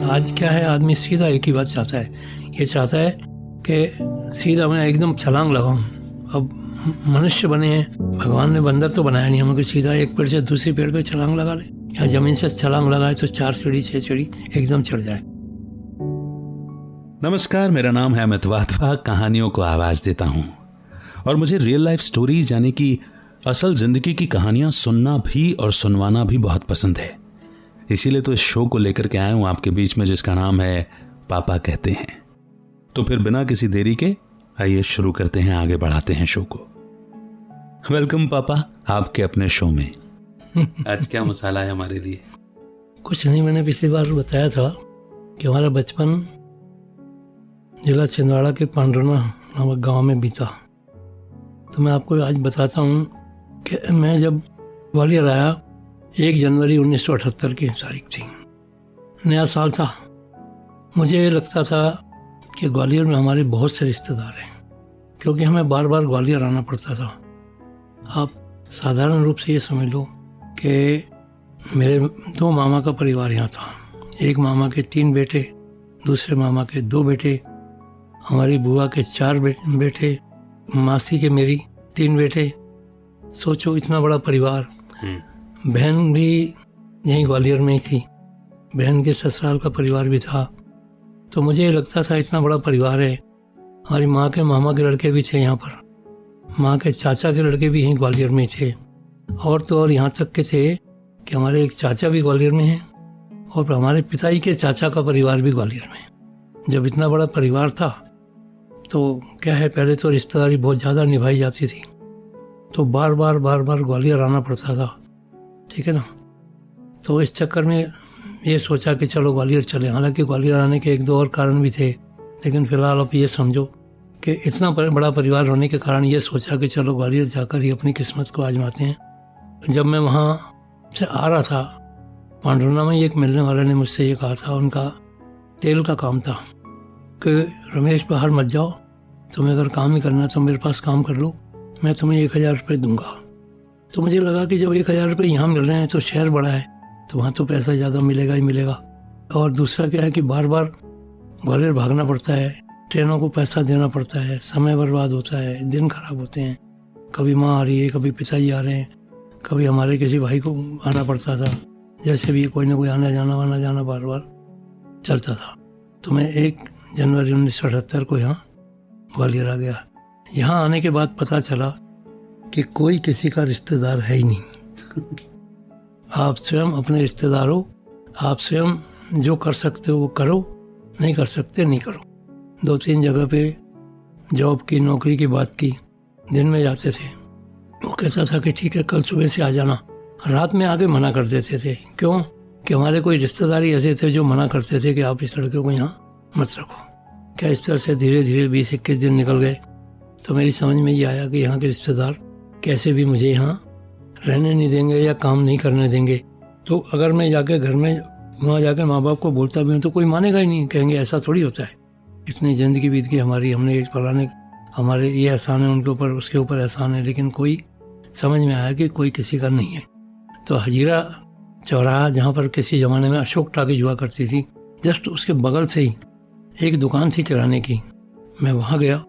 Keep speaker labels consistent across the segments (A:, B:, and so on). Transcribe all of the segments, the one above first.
A: आज क्या है, आदमी सीधा एक ही बात चाहता है, ये चाहता है कि सीधा मैं एकदम छलांग लगाऊं। अब मनुष्य बने हैं, भगवान ने बंदर तो बनाया नहीं हमें कि सीधा एक पेड़ से दूसरी पेड़ पे छलांग लगा ले, या जमीन से छलांग लगाए तो 4 सीढ़ी 6 सीढ़ी एकदम चढ़ जाए।
B: नमस्कार, मेरा नाम है अमित वाधवा। कहानियों को आवाज देता हूँ और मुझे रियल लाइफ स्टोरीज यानी कि असल जिंदगी की कहानियां सुनना भी और सुनवाना भी बहुत पसंद है। इसीलिए तो इस शो को लेकर के आया हूं आपके बीच में, जिसका नाम है पापा कहते हैं। तो फिर बिना किसी देरी के आइए शुरू करते हैं, आगे बढ़ाते हैं शो को। वेलकम पापा आपके अपने शो में। आज क्या मसाला है हमारे लिए?
A: कुछ नहीं, मैंने पिछली बार बताया था कि हमारा बचपन जिला छिंदवाड़ा के पांडुरना नामक गांव में बीता। तो मैं आपको आज बताता हूँ कि मैं जब ग्वालियर आया 1 जनवरी 1978 की तारीख थी, नया साल था। मुझे लगता था कि ग्वालियर में हमारे बहुत से रिश्तेदार हैं, क्योंकि हमें बार बार ग्वालियर आना पड़ता था। आप साधारण रूप से ये समझ लो कि मेरे 2 मामा का परिवार यहाँ था। एक मामा के 3 बेटे, दूसरे मामा के 2 बेटे, हमारी बुआ के 4 बेटे, मासी के मेरी 3 बेटे। सोचो इतना बड़ा परिवार। बहन भी यहीं ग्वालियर में ही थी, बहन के ससुराल का परिवार भी था। तो मुझे ये लगता था इतना बड़ा परिवार है। हमारी माँ के मामा के लड़के भी थे यहाँ पर, माँ के चाचा के लड़के भी यहीं ग्वालियर में थे। और तो और यहाँ तक के थे कि हमारे एक चाचा भी ग्वालियर में हैं और हमारे पिताजी के चाचा का परिवार भी ग्वालियर में। जब इतना बड़ा परिवार था तो क्या है, पहले तो रिश्तेदारी बहुत ज़्यादा निभाई जाती थी, तो बार बार ग्वालियर आना पड़ता था, ठीक है ना। तो इस चक्कर में ये सोचा कि चलो ग्वालियर चले। हालांकि ग्वालियर आने के 1-2 और कारण भी थे, लेकिन फ़िलहाल आप ये समझो कि इतना बड़ा परिवार होने के कारण ये सोचा कि चलो ग्वालियर जाकर ही अपनी किस्मत को आजमाते हैं। जब मैं वहाँ से आ रहा था, पांडुरना में एक मिलने वाले ने मुझसे ये कहा था, उनका तेल का काम था, कि रमेश बाहर मत जाओ, तुम्हें अगर काम ही करना तो मेरे पास काम कर लो, मैं तुम्हें 1000 रुपये दूंगा। तो मुझे लगा कि जब 1000 रुपये यहाँ मिल रहे हैं तो शहर बड़ा है, तो वहाँ तो पैसा ज़्यादा मिलेगा ही मिलेगा। और दूसरा क्या है कि बार बार ग्वालियर भागना पड़ता है, ट्रेनों को पैसा देना पड़ता है, समय बर्बाद होता है, दिन खराब होते हैं। कभी माँ आ रही है, कभी पिताजी आ रहे हैं, कभी हमारे किसी भाई को आना पड़ता था। जैसे भी कोई ना कोई आना जाना बार बार चलता था। तो मैं 1 जनवरी 1978 को यहाँ ग्वालियर आ गया। यहाँ आने के बाद पता चला कि कोई किसी का रिश्तेदार है ही नहीं। आप स्वयं अपने रिश्तेदार हो, आप स्वयं जो कर सकते हो वो करो, नहीं कर सकते नहीं करो। 2-3 जगह पे जॉब की, नौकरी की बात की, दिन में जाते थे। वो कहता था कि ठीक है कल सुबह से आ जाना, रात में आके मना कर देते थे। क्यों? कि हमारे कोई रिश्तेदार ऐसे थे जो मना करते थे कि आप इस लड़के को यहाँ मत रखो। क्या इस तरह से धीरे धीरे 20-21 दिन निकल गए। तो मेरी समझ में ये आया कि यहाँ के रिश्तेदार कैसे भी मुझे यहाँ रहने नहीं देंगे या काम नहीं करने देंगे। तो अगर मैं जाके घर में वहाँ जाकर माँ बाप को बोलता भी हूँ तो कोई मानेगा ही नहीं, कहेंगे ऐसा थोड़ी होता है, इतनी ज़िंदगी बीत गई हमारी, हमने एक फलाने हमारे ये एहसान है उनके ऊपर, उसके ऊपर एहसान है। लेकिन कोई समझ में आया कि कोई किसी का नहीं है। तो हजीरा चौराहा, जहाँ पर किसी ज़माने में अशोक टाकीज हुआ करती थी, जस्ट उसके बगल से ही एक दुकान थी किराने की। मैं वहाँ गया,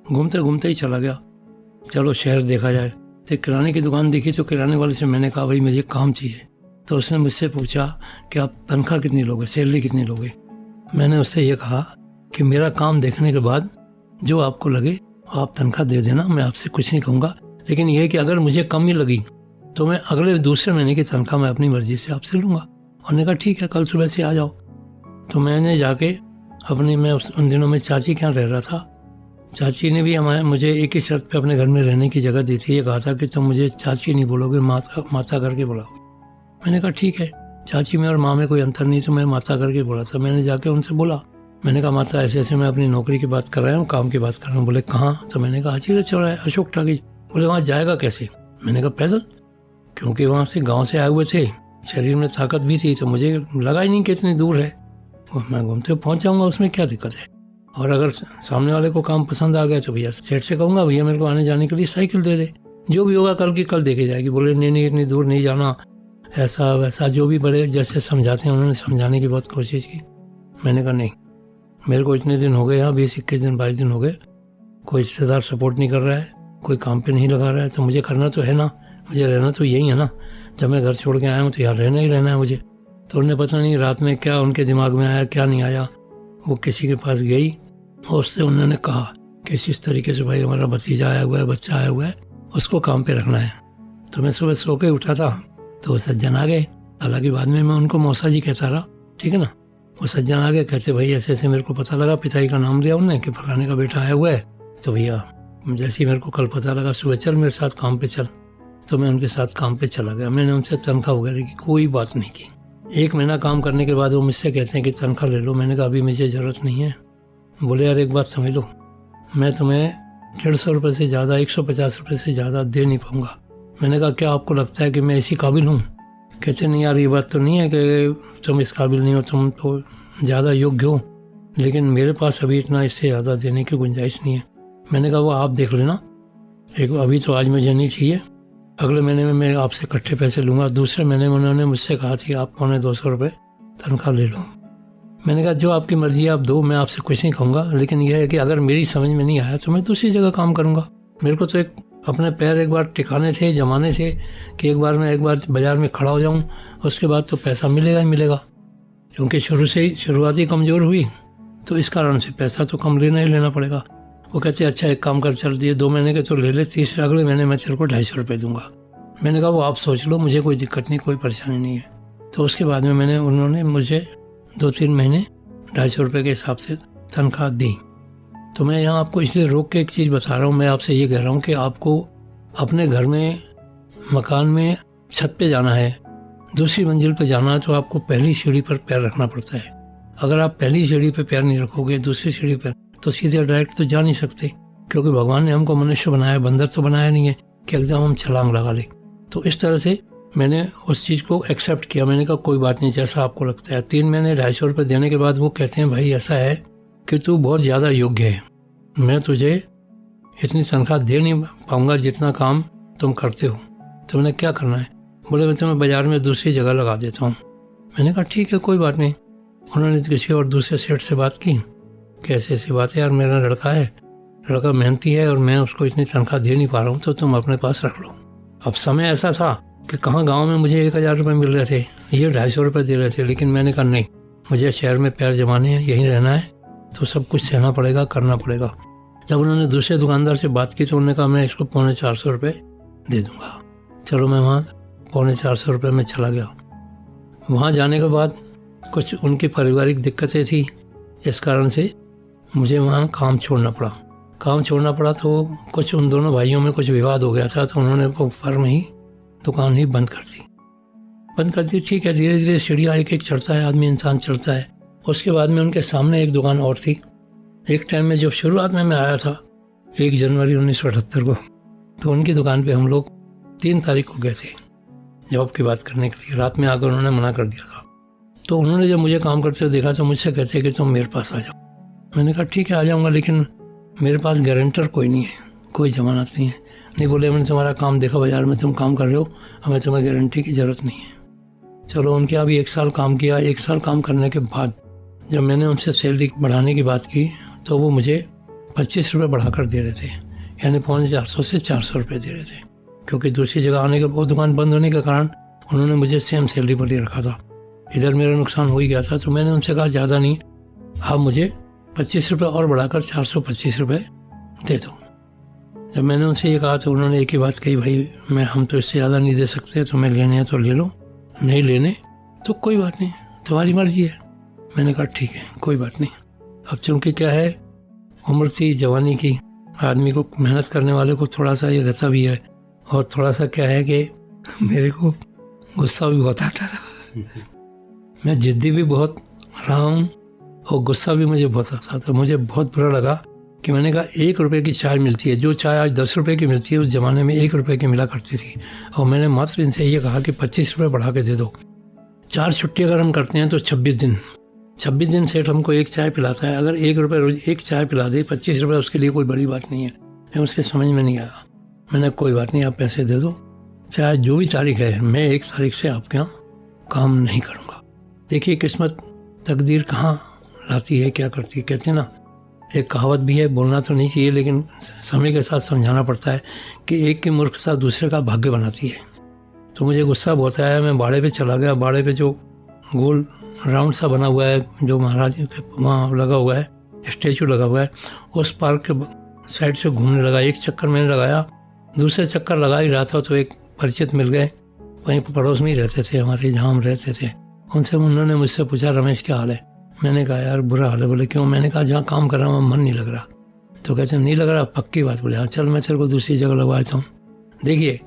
A: घूमते घूमते ही चला गया, चलो शहर देखा जाए। तो किराने की दुकान देखी तो किराने वाले से मैंने कहा भाई मुझे काम चाहिए। तो उसने मुझसे पूछा कि आप तनख्वाह कितनी लोगे, सैलरी कितनी लोगे। मैंने उससे ये कहा कि मेरा काम देखने के बाद जो आपको लगे आप तनख्वाह दे देना, मैं आपसे कुछ नहीं कहूँगा, लेकिन यह कि अगर मुझे कम ही लगी तो मैं अगले दूसरे महीने की तनख्वाह मैं अपनी मर्जी से आपसे लूँगा। उन्होंने कहा ठीक है कल सुबह से आ जाओ। तो मैंने जाके मैं उन दिनों में चाची के यहाँ रह रहा था। चाची ने भी मुझे एक ही शर्त पे अपने घर में रहने की जगह दी थी। ये कहा था कि तुम मुझे चाची नहीं बोलोगे, माता करके बुलाओगे। मैंने कहा ठीक है, चाची में और माँ में कोई अंतर नहीं, तो मैं माता करके बोला था। मैंने जाके उनसे बोला, मैंने कहा माता ऐसे ऐसे मैं अपनी नौकरी की बात कर रहा हूँ, काम की बात कर रहा हूँ। बोले कहाँ? तो मैंने कहा हजीरा चौराहा अशोक टाकीज। बोले वहाँ जाएगा कैसे? मैंने कहा पैदल, क्योंकि वहाँ से गाँव से आए हुए थे, शरीर में ताकत भी थी, तो मुझे लगा ही नहीं कि इतनी दूर है, मैं घूमते पहुँच जाऊँगा, उसमें क्या दिक्कत है। और अगर सामने वाले को काम पसंद आ गया तो भैया सेठ से कहूँगा भैया मेरे को आने जाने के लिए साइकिल दे दे, जो भी होगा कल की कल देखे जाएगी। बोले नहीं इतनी दूर नहीं जाना, ऐसा वैसा जो भी बड़े जैसे समझाते हैं उन्होंने समझाने की बहुत कोशिश की। मैंने कहा नहीं, मेरे को इतने दिन हो गए यहाँ, 20-21 दिन 22 दिन हो गए, कोई रिश्तेदार सपोर्ट नहीं कर रहा है, कोई काम पे नहीं लगा रहा है, तो मुझे करना तो है ना, मुझे रहना तो यही है ना। जब मैं घर छोड़ के आया हूँ तो यहाँ रहना ही रहना है मुझे। तो उन्हें पता नहीं रात में क्या उनके दिमाग में आया, क्या नहीं आया, वो किसी के पास गई और उससे उन्होंने कहा कि इस तरीके से भाई हमारा भतीजा आया हुआ है, बच्चा आया हुआ है, उसको काम पे रखना है। तो मैं सुबह सो के उठा था तो वो सज्जन आ गए। हालांकि बाद में मैं उनको मौसा जी कहता रहा, ठीक है ना। वो सज्जन आ गए, कहते भाई ऐसे ऐसे मेरे को पता लगा, पिताजी का नाम लिया उन्होंने कि फलाने का बेटा आया हुआ है, तो भैया जैसे ही मेरे को कल पता लगा सुबह चल मेरे साथ काम पे चल। तो मैं उनके साथ काम पे चला गया। मैंने उनसे तनख्वाह वगैरह की कोई बात नहीं की। 1 महीना काम करने के बाद वो मुझसे कहते हैं कि तनख्वाह ले लो। मैंने कहा अभी मुझे ज़रूरत नहीं है। बोले यार एक बात समझ लो, मैं तुम्हें 150 रुपये से ज़्यादा, 150 रुपये से ज़्यादा दे नहीं पाऊँगा। मैंने कहा क्या आपको लगता है कि मैं इसी काबिल हूँ? कहते नहीं यार ये बात तो नहीं है कि तुम इस काबिल नहीं हो, तुम तो ज़्यादा योग्य हो, लेकिन मेरे पास अभी इतना इससे ज़्यादा देने की गुंजाइश नहीं है। मैंने कहा वो आप देख लेना, एक अभी तो आज मुझे नहीं चाहिए, अगले महीने में मैं आपसे इकट्ठे पैसे लूँगा। दूसरे महीने में उन्होंने मुझसे कहा था आप 250 रुपये तनख्वाह ले लो। मैंने कहा जो आपकी मर्जी है आप दो, मैं आपसे कुछ नहीं कहूँगा, लेकिन यह है कि अगर मेरी समझ में नहीं आया तो मैं दूसरी जगह काम करूँगा। मेरे को तो एक अपने पैर एक बार टिकाने थे, जमाने थे कि एक बार बाज़ार में खड़ा हो जाऊँ, उसके बाद तो पैसा मिलेगा ही मिलेगा। क्योंकि शुरू से ही शुरुआती कमज़ोर हुई तो इस कारण से पैसा तो कम लेना ही लेना पड़ेगा। वो कहते अच्छा एक काम कर, चल दिए 2 महीने के तो ले ले, तीसरे अगले महीने मैं तेरे को 250 रुपये दूंगा। मैंने कहा वो आप सोच लो, मुझे कोई दिक्कत नहीं, कोई परेशानी नहीं है। तो उसके बाद में उन्होंने मुझे 2-3 महीने 250 रुपये के हिसाब से तनख्वाह दी। तो मैं यहाँ आपको इसलिए रोक के एक चीज़ बता रहा हूँ, मैं आपसे ये कह रहा हूँ कि आपको अपने घर में, मकान में छत पे जाना है, दूसरी मंजिल पे जाना है, तो आपको पहली सीढ़ी पर पैर रखना पड़ता है। अगर आप पहली सीढ़ी पे पैर नहीं रखोगे, दूसरी सीढ़ी पर, तो सीधे डायरेक्ट तो जा नहीं सकते, क्योंकि भगवान ने हमको मनुष्य बनाया, बंदर तो बनाया नहीं है कि एकदम हम छलांग लगा ले। तो इस तरह से मैंने उस चीज़ को एक्सेप्ट किया। मैंने कहा कोई बात नहीं, जैसा आपको लगता है। 3 महीने 250 रुपये देने के बाद वो कहते हैं भाई ऐसा है कि तू बहुत ज़्यादा योग्य है, मैं तुझे इतनी तनख्वाह दे नहीं पाऊँगा जितना काम तुम करते हो। तो मैंने क्या करना है? बोले मैं तुम्हें बाज़ार में दूसरी जगह लगा देता हूँ। मैंने कहा ठीक है कोई बात नहीं। उन्होंने किसी और दूसरे सेठ से बात की कि ऐसी ऐसी बात है यार, मेरा लड़का मेहनती है और मैं उसको इतनी तनख्वाह दे नहीं पा रहा हूँ, तो तुम अपने पास रख लो। अब समय ऐसा था कि कहाँ गांव में मुझे 1000 रुपये मिल रहे थे, ये 250 रुपये दे रहे थे, लेकिन मैंने कहा नहीं, मुझे शहर में पैर जमाने हैं, यहीं रहना है, तो सब कुछ सहना पड़ेगा, करना पड़ेगा। जब उन्होंने दूसरे दुकानदार से बात की तो उन्होंने कहा मैं इसको 450 रुपये दे दूँगा। चलो मैं वहाँ 450 रुपये में चला गया। वहाँ जाने के बाद कुछ उनकी पारिवारिक दिक्कतें थी, इस कारण से मुझे वहाँ काम छोड़ना पड़ा। तो कुछ उन दोनों भाइयों में कुछ विवाद हो गया था, तो उन्होंने वो फर्म ही, दुकान ही बंद कर दी। ठीक है, धीरे धीरे सीढ़ियाँ एक चढ़ता है आदमी, इंसान चढ़ता है। उसके बाद में उनके सामने एक दुकान और थी। एक टाइम में जब शुरुआत में मैं आया था 1 जनवरी 1978 को, तो उनकी दुकान पे हम लोग 3 तारीख को गए थे जॉब की बात करने के लिए। रात में आकर उन्होंने मना कर दिया था। तो उन्होंने जब मुझे काम करते हुए देखा तो मुझसे कहते कि तुम मेरे पास आ जाओ। मैंने कहा ठीक है आ जाऊँगा, लेकिन मेरे पास गारंटर कोई नहीं है, कोई जमानत नहीं है। नहीं, बोले मैंने तुम्हारा काम देखा, बाज़ार में तुम काम कर रहे हो, हमें तुम्हें गारंटी की ज़रूरत नहीं है। चलो उनके यहाँ भी 1 साल काम किया। 1 साल काम करने के बाद जब मैंने उनसे सैलरी बढ़ाने की बात की तो वो मुझे 25 रुपये बढ़ा कर दे रहे थे, यानी 450 से 400 रुपये दे रहे थे। क्योंकि दूसरी जगह आने के बाद दुकान बंद होने के कारण उन्होंने मुझे सेम सैलरी पर ही रखा था। इधर मेरा नुकसान हो ही गया था। तो मैंने उनसे कहा ज़्यादा नहीं, आप मुझे 25 रुपये और बढ़ाकर 425 रुपये दे दो। जब मैंने उनसे ये कहा तो उन्होंने एक ही बात कही, भाई हम तो इससे ज़्यादा नहीं दे सकते, तुम्हें लेने हैं तो ले लो, नहीं लेने तो कोई बात नहीं, तुम्हारी मर्जी है। मैंने कहा ठीक है कोई बात नहीं। अब चूँकि क्या है, उम्र थी जवानी की, आदमी को, मेहनत करने वाले को थोड़ा सा ये रहता भी है, और थोड़ा सा क्या है कि मेरे को गुस्सा भी बहुत आता था। मैं जिद्दी भी बहुत रहा हूँ और गुस्सा भी मुझे बहुत आता था। मुझे बहुत बुरा लगा कि मैंने कहा 1 रुपये की चाय मिलती है, जो चाय आज 10 रुपये की मिलती है उस ज़माने में 1 रुपये की मिला करती थी। और मैंने मात्र इनसे ये कहा कि 25 रुपये बढ़ा के दे दो। 4 छुट्टी अगर हम करते हैं तो 26 दिन सेठ हमको 1 चाय पिलाता है। अगर 1 रुपये रोज 1 चाय पिला दे, 25 रुपये उसके लिए कोई बड़ी बात नहीं है। मैं उसके समझ में नहीं आया। मैंने कोई बात नहीं, आप पैसे दे दो, चाहे जो भी तारीख है, मैं 1 तारीख से आपके यहाँ काम नहीं करूँगा। देखिए किस्मत, तकदीर कहाँ लाती है, क्या करती है। कहते हैं ना, एक कहावत भी है, बोलना तो नहीं चाहिए लेकिन समय के साथ समझाना पड़ता है कि एक की मूर्खता दूसरे का भाग्य बनाती है। तो मुझे गुस्सा बहुत आया, मैं बाड़े पे चला गया। बाड़े पे जो गोल राउंड सा बना हुआ है, जो महाराज के वहाँ लगा हुआ है, स्टैचू लगा हुआ है, उस पार्क के साइड से घूमने लगा। एक चक्कर मैंने लगाया, दूसरे चक्कर लगा ही रहा था तो एक परिचित मिल गए, वहीं पड़ोस में ही रहते थे हमारे, जहाँ हम रहते थे। उनसे उन्होंने मुझसे पूछा, रमेश क्या हाल है? मैंने कहा यार बुरा हाल है। बोले क्यों? मैंने कहा जहाँ काम कर रहा हूँ मन नहीं लग रहा। तो कहते नहीं लग रहा? पक्की बात। बोले हाँ चल मैं तेरे को दूसरी जगह लगवा देता हूँ। देखिए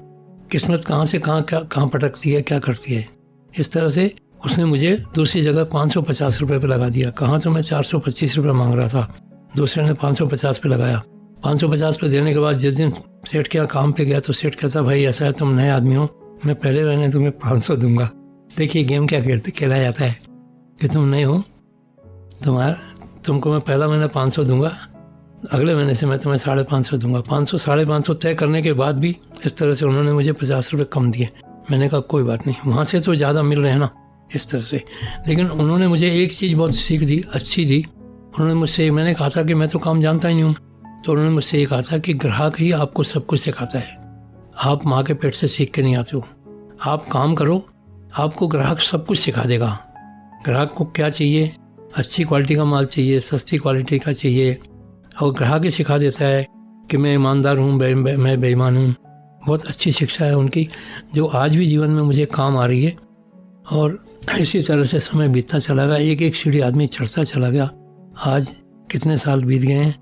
A: किस्मत कहाँ से कहाँ पटकती है, क्या करती है। इस तरह से उसने मुझे दूसरी जगह 550 रुपये पे लगा दिया। कहाँ तो मैं 425 रुपये मांग रहा था, दूसरे ने 550 पे लगाया। 550 पे देने के बाद जिस दिन सेठ के यहाँ काम पे गया तो सेठ कहता, भाई ऐसा है तुम नए आदमी हो, मैं पहले महीने तुम्हें 500 दूंगा। देखिए गेम क्या खेला जाता है कि तुम नए हो, तुमको मैं पहला महीना 500 दूंगा, अगले महीने से मैं तुम्हें 550 दूंगा। 500 तय करने के बाद भी इस तरह से उन्होंने मुझे 50 रुपये कम दिए। मैंने कहा कोई बात नहीं, वहाँ से तो ज़्यादा मिल रहे हैं ना, इस तरह से। लेकिन उन्होंने मुझे एक चीज़ बहुत सीख दी, अच्छी दी। उन्होंने मुझसे, मैंने कहा था कि मैं तो काम जानता ही नहीं हूँ, तो उन्होंने मुझसे ये कहा था कि ग्राहक ही आपको सब कुछ सिखाता है, आप माँ के पेट से सीख के नहीं आते हो। आप काम करो, आपको ग्राहक सब कुछ सिखा देगा। ग्राहक को क्या चाहिए, अच्छी क्वालिटी का माल चाहिए, सस्ती क्वालिटी का चाहिए, और ग्राहक ही सिखा देता है कि मैं ईमानदार हूँ, मैं बेईमान हूँ। बहुत अच्छी शिक्षा है उनकी, जो आज भी जीवन में मुझे काम आ रही है। और इसी तरह से समय बीतता चला गया, एक एक सीढ़ी आदमी चढ़ता चला गया। आज कितने साल बीत गए हैं,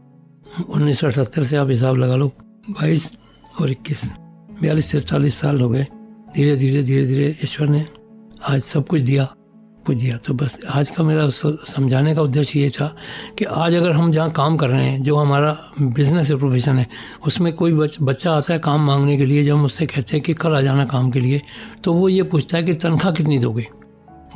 A: 1978 से आप हिसाब लगा लो, 22 और 21, 42 से 43 साल हो गए। धीरे धीरे ईश्वर ने आज सब कुछ दिया। तो बस आज का मेरा समझाने का उद्देश्य ये था कि आज अगर हम जहाँ काम कर रहे हैं, जो हमारा बिजनेस है, प्रोफेशन है, उसमें कोई बच्चा आता है काम मांगने के लिए, जब हम उससे कहते हैं कि कल आ जाना काम के लिए, तो वो ये पूछता है कि तनख्वाह कितनी दोगे।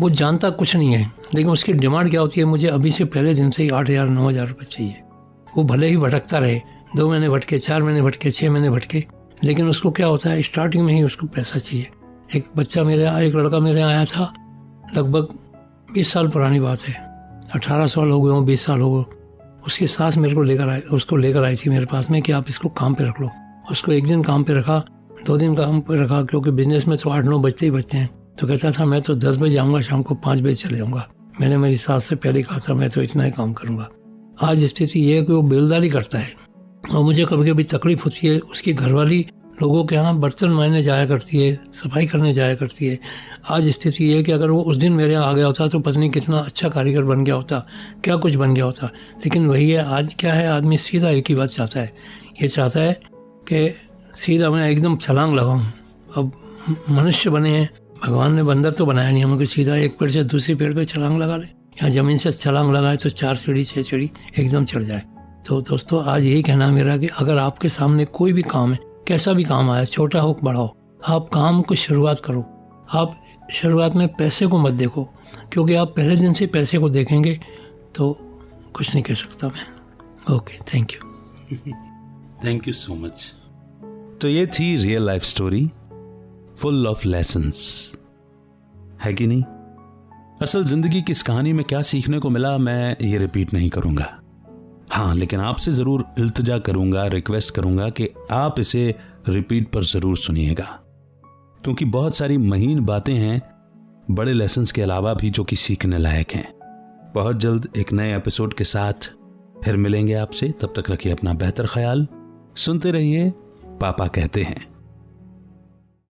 A: वो जानता कुछ नहीं है, लेकिन उसकी डिमांड क्या होती है, मुझे अभी से पहले दिन से ही 8,000 9,000 रुपये चाहिए। वो भले ही भटकता रहे, 2 महीने भटके, 4 महीने भटके, 6 महीने भटके, लेकिन उसको क्या होता है, स्टार्टिंग में ही उसको पैसा चाहिए। एक लड़का मेरे यहाँ आया था, लगभग 20 साल पुरानी बात है, 18 साल हो गए हों, 20 साल हो गए। उसकी सास उसको लेकर आई थी मेरे पास में कि आप इसको काम पे रख लो। उसको एक दिन काम पे रखा, 2 दिन काम पे रखा, क्योंकि बिजनेस में तो 8-9 बजते ही बजते हैं। तो कहता था मैं तो 10 बजे आऊँगा, शाम को 5 बजे चले जाऊँगा। मैंने मेरी सास से पहले कहा था मैं तो इतना ही काम करूँगा। आज स्थिति ये है कि वो बेलदारी करता है, और मुझे कभी कभी तकलीफ होती है। उसकी घरवाली लोगों के यहाँ बर्तन मारने जाया करती है, सफाई करने जाया करती है। आज स्थिति ये है कि अगर वो उस दिन मेरे यहाँ आ गया होता तो पत्नी कितना अच्छा कारीगर बन गया होता, क्या कुछ बन गया होता। लेकिन वही है, आज क्या है, आदमी सीधा एक ही बात चाहता है, ये चाहता है कि सीधा मैं एकदम छलांग लगाऊं। अब मनुष्य बने हैं, भगवान ने बंदर तो बनाया नहीं हमको, सीधा एक पेड़ से दूसरी पेड़ पे छलांग लगा ले, या ज़मीन से छलांग लगाए तो 4 सीढ़ी 6 सीढ़ी एकदम चढ़ जाए। तो दोस्तों आज यही कहना है मेरा कि अगर आपके सामने कोई भी काम है, कैसा भी काम आया, छोटा हो बड़ा हो, आप काम को शुरुआत करो। आप शुरुआत में पैसे को मत देखो, क्योंकि आप पहले दिन से पैसे को देखेंगे तो कुछ नहीं कह सकता मैं। Okay, thank
B: you so much. तो ये थी real life story, full of lessons, है कि नहीं? असल जिंदगी की इस कहानी में क्या सीखने को मिला मैं ये रिपीट नहीं करूंगा। हाँ, लेकिन आपसे ज़रूर इल्तिजा करूंगा, रिक्वेस्ट करूंगा कि आप इसे रिपीट पर ज़रूर सुनिएगा, क्योंकि बहुत सारी महीन बातें हैं बड़े लेसन्स के अलावा भी जो कि सीखने लायक हैं। बहुत जल्द एक नए एपिसोड के साथ फिर मिलेंगे आपसे। तब तक रखिए अपना बेहतर ख्याल। सुनते रहिए पापा कहते हैं।